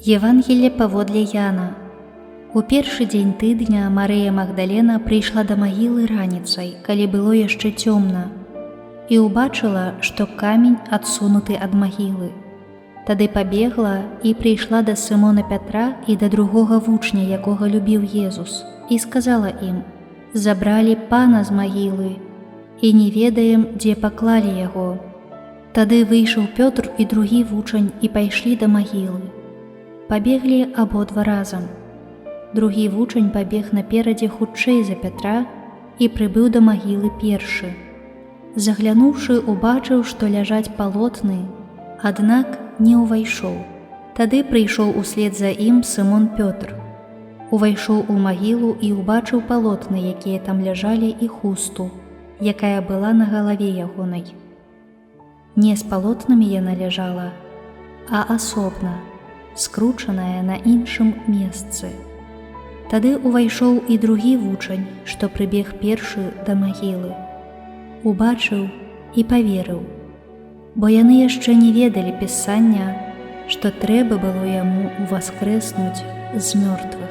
Євангелле паводле Яна. У першы дзень тыдня Марыя Магдалена прыйшла да магілы раніцай, калі было яшчэ цёмна, і ўбачыла, што камень адсунуты ад магілы. Тады пабегла і прыйшла да Сымона Пятра і да другога вучня, якога любіў Езус, і сказала ім: «Забралі Пана з магілы, і не ведаем, дзе паклалі яго». Тады выйшаў Пётр і другі вучань і пайшлі да магілы. Пабеглі абодва разам. Другі вучань пабег наперадзе хутчэй за Пятра і прыбыў да магілы першы. Заглянуўшы, убачыў, што ляжаць палотны, аднак не ўвайшоў. Тады прыйшоў услед за ім Сымон Пётр. Увайшоў у магілу і ўбачыў палотны, якія там ляжалі, і хусту, якая была на галаве ягонай. Не з палотнамі яна ляжала, а асобна, скручаная на іншым месцы. Тады увайшоў і другі вучань, што прыбег першы да магілы. Убачыў і паверыў, бо яны яшчэ не ведалі пісання, што трэба было яму ўваскрэснуць з мёртвых.